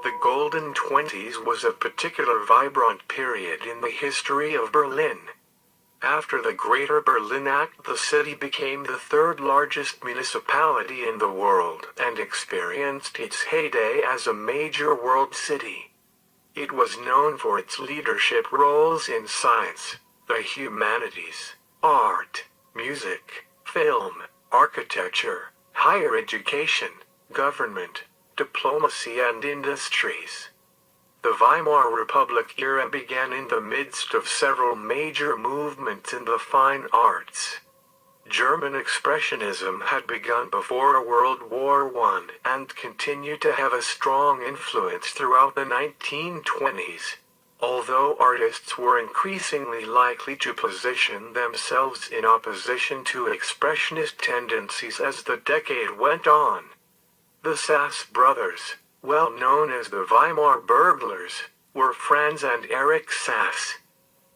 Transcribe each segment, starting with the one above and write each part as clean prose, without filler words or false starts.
The Golden Twenties was a particular vibrant period in the history of Berlin. After the Greater Berlin Act, the city became the third largest municipality in the world and experienced its heyday as a major world city. It was known for its leadership roles in science, the humanities, art, music, film, architecture, higher education, government, diplomacy and industries. The Weimar Republic era began in the midst of several major movements in the fine arts. German Expressionism had begun before World War I and continued to have a strong influence throughout the 1920s, although artists were increasingly likely to position themselves in opposition to Expressionist tendencies as the decade went on. The Sass brothers, well known as the Weimar burglars, were Franz and Erich Sass.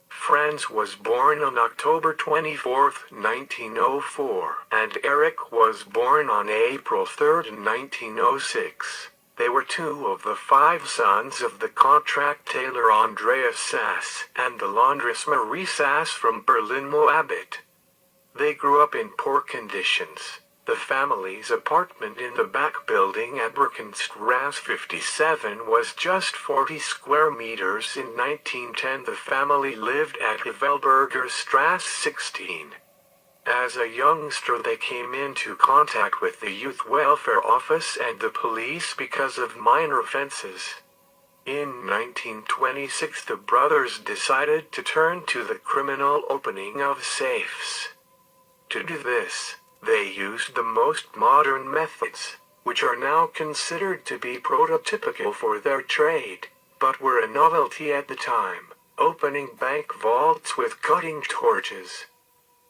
Franz was born on October 24, 1904, and Erich was born on April 3, 1906. They were two of the 5 sons of the contract tailor Andreas Sass and the laundress Marie Sass from Berlin Moabit. They grew up in poor conditions. The family's apartment in the back building at Berkenstrasse 57 was just 40 square meters. In 1910 the family lived at Hvelberger Strasse 16. As a youngster they came into contact with the Youth Welfare Office and the police because of minor offenses. In 1926 the brothers decided to turn to the criminal opening of safes. To do this, they used the most modern methods, which are now considered to be prototypical for their trade, but were a novelty at the time, opening bank vaults with cutting torches.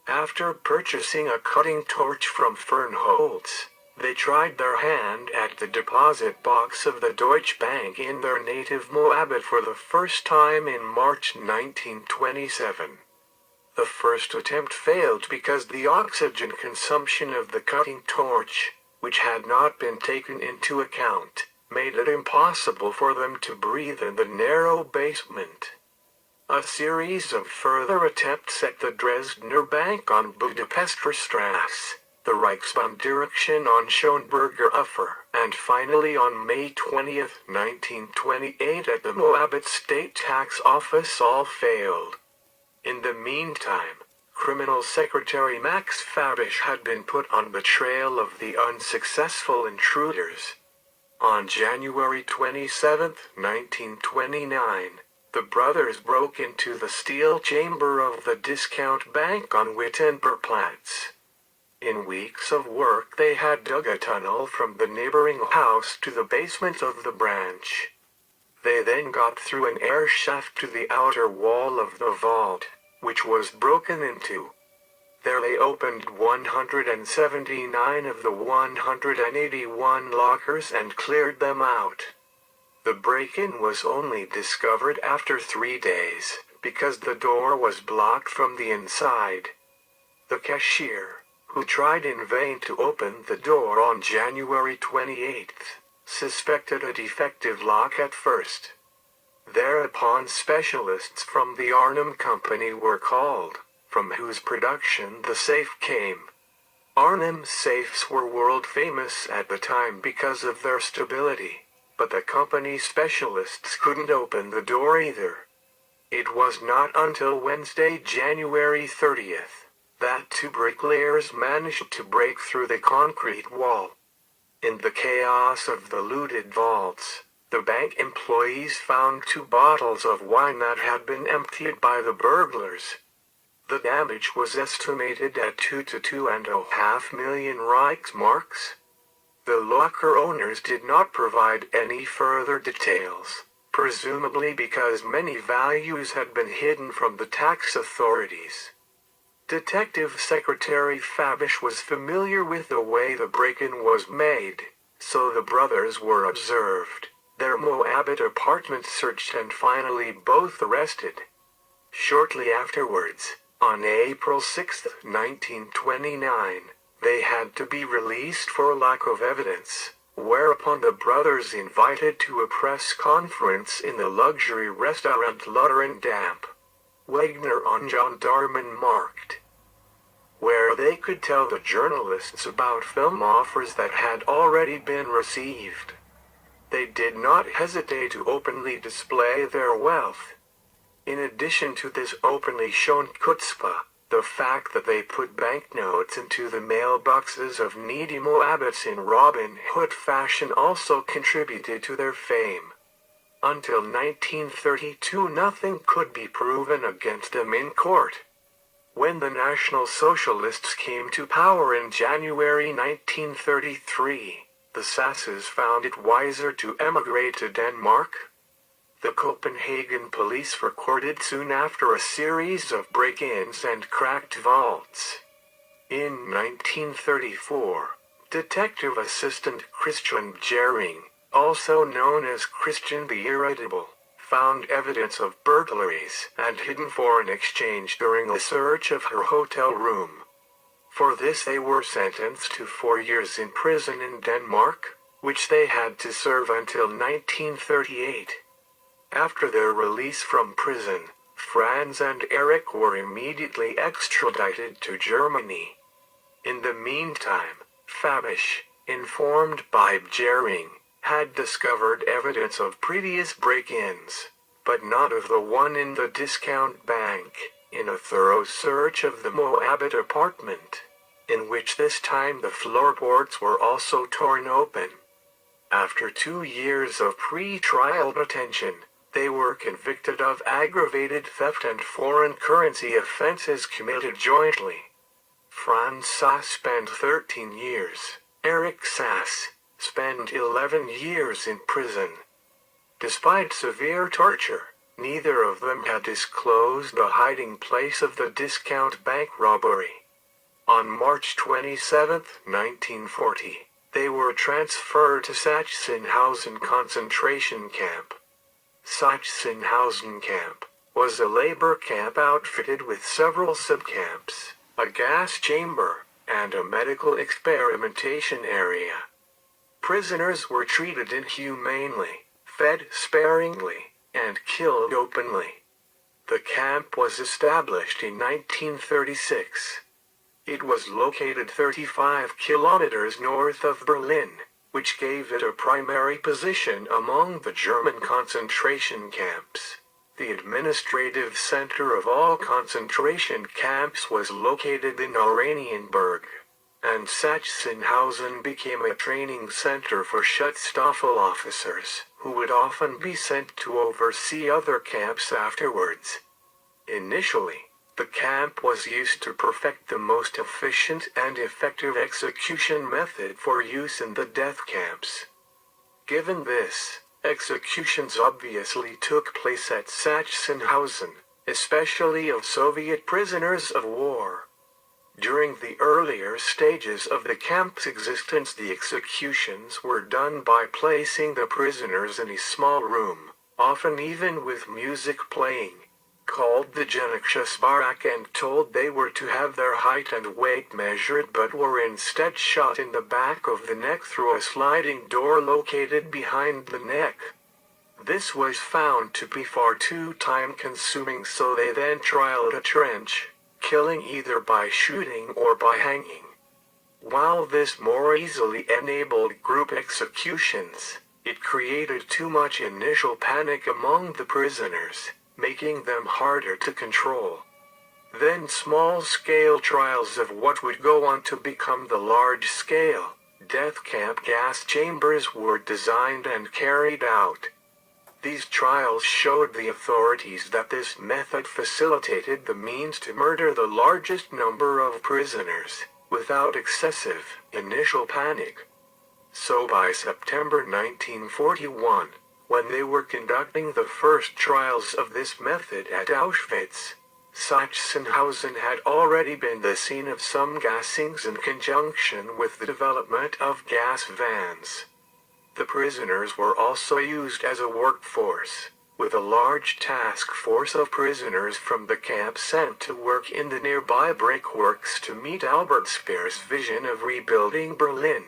After purchasing a cutting torch from Fernholz, they tried their hand at the deposit box of the Deutsche Bank in their native Moabit for the first time in March 1927. The first attempt failed because the oxygen consumption of the cutting torch, which had not been taken into account, made it impossible for them to breathe in the narrow basement. A series of further attempts at the Dresdner Bank on Budapester Strasse, the Reichsbahn direction on Schönberger Ufer, and finally on May 20, 1928 at the Moabit State Tax Office all failed. In the meantime, Criminal Secretary Max Fabisch had been put on the trail of the unsuccessful intruders. On January 27, 1929, the brothers broke into the steel chamber of the discount bank on Wittenbergplatz. In weeks of work they had dug a tunnel from the neighboring house to the basement of the branch. They then got through an air shaft to the outer wall of the vault, which was broken into. There they opened 179 of the 181 lockers and cleared them out. The break-in was only discovered after 3 days, because the door was blocked from the inside. The cashier, who tried in vain to open the door on January 28, suspected a defective lock at first. Thereupon specialists from the Arnhem Company were called, from whose production the safe came. Arnhem safes were world famous at the time because of their stability, but the company specialists couldn't open the door either. It was not until Wednesday, January 30th, that 2 bricklayers managed to break through the concrete wall. In the chaos of the looted vaults, the bank employees found 2 bottles of wine that had been emptied by the burglars. The damage was estimated at 2 to 2.5 million Reichsmarks. The locker owners did not provide any further details, presumably because many values had been hidden from the tax authorities. Detective Secretary Fabisch was familiar with the way the break-in was made, so the brothers were observed, their Moabit apartment searched and finally both arrested. Shortly afterwards, on April 6, 1929, they had to be released for lack of evidence, whereupon the brothers invited to a press conference in the luxury restaurant Lutterdamp, Wagner on Gendarmenmarkt, where they could tell the journalists about film offers that had already been received. They did not hesitate to openly display their wealth. In addition to this openly shown chutzpah, the fact that they put banknotes into the mailboxes of needy Moabites in Robin Hood fashion also contributed to their fame. Until 1932 nothing could be proven against them in court. When the National Socialists came to power in January 1933, the Sasses found it wiser to emigrate to Denmark. The Copenhagen police recorded soon after a series of break-ins and cracked vaults. In 1934, Detective Assistant Christian Jering, also known as Christian the Irritable, found evidence of burglaries and hidden foreign exchange during a search of her hotel room. For this they were sentenced to 4 years in prison in Denmark, which they had to serve until 1938. After their release from prison, Franz and Eric were immediately extradited to Germany. In the meantime, Fabish, informed by Jering, had discovered evidence of previous break-ins, but not of the one in the discount bank, in a thorough search of the Moabit apartment, in which this time the floorboards were also torn open. After 2 years of pre-trial detention, they were convicted of aggravated theft and foreign currency offenses committed jointly. Franz Sass spent 13 years. Eric Sass spent 11 years in prison. Despite severe torture, neither of them had disclosed the hiding place of the discount bank robbery. On March 27, 1940, they were transferred to Sachsenhausen concentration camp. Sachsenhausen camp was a labor camp outfitted with several subcamps, a gas chamber, and a medical experimentation area. Prisoners were treated inhumanely, fed sparingly, and killed openly. The camp was established in 1936. It was located 35 kilometers north of Berlin, which gave it a primary position among the German concentration camps. The administrative center of all concentration camps was located in Oranienburg, and Sachsenhausen became a training center for Schutzstaffel officers, who would often be sent to oversee other camps afterwards. Initially, the camp was used to perfect the most efficient and effective execution method for use in the death camps. Given this, executions obviously took place at Sachsenhausen, especially of Soviet prisoners of war. During the earlier stages of the camp's existence, the executions were done by placing the prisoners in a small room, often even with music playing, called the Genexusbarak, and told they were to have their height and weight measured but were instead shot in the back of the neck through a sliding door located behind the neck. This was found to be far too time-consuming, so they then trialed a trench, killing either by shooting or by hanging. While this more easily enabled group executions, it created too much initial panic among the prisoners, making them harder to control. Then small-scale trials of what would go on to become the large-scale death camp gas chambers were designed and carried out. These trials showed the authorities that this method facilitated the means to murder the largest number of prisoners, without excessive initial panic. So by September 1941, when they were conducting the first trials of this method at Auschwitz, Sachsenhausen had already been the scene of some gassings in conjunction with the development of gas vans. The prisoners were also used as a workforce, with a large task force of prisoners from the camp sent to work in the nearby brickworks to meet Albert Speer's vision of rebuilding Berlin.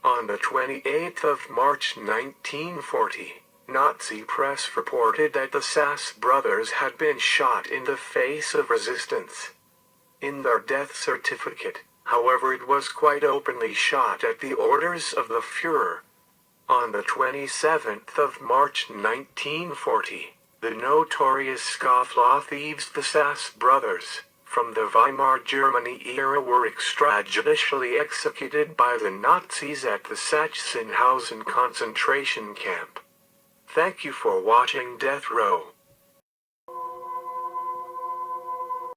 On the 28th of March 1940, Nazi press reported that the Sass brothers had been shot in the face of resistance. In their death certificate, however, it was quite openly shot at the orders of the Führer. On the 27th of March 1940, the notorious scofflaw thieves the Sass brothers, from the Weimar Germany era, were extrajudicially executed by the Nazis at the Sachsenhausen concentration camp. Thank you for watching Death Row.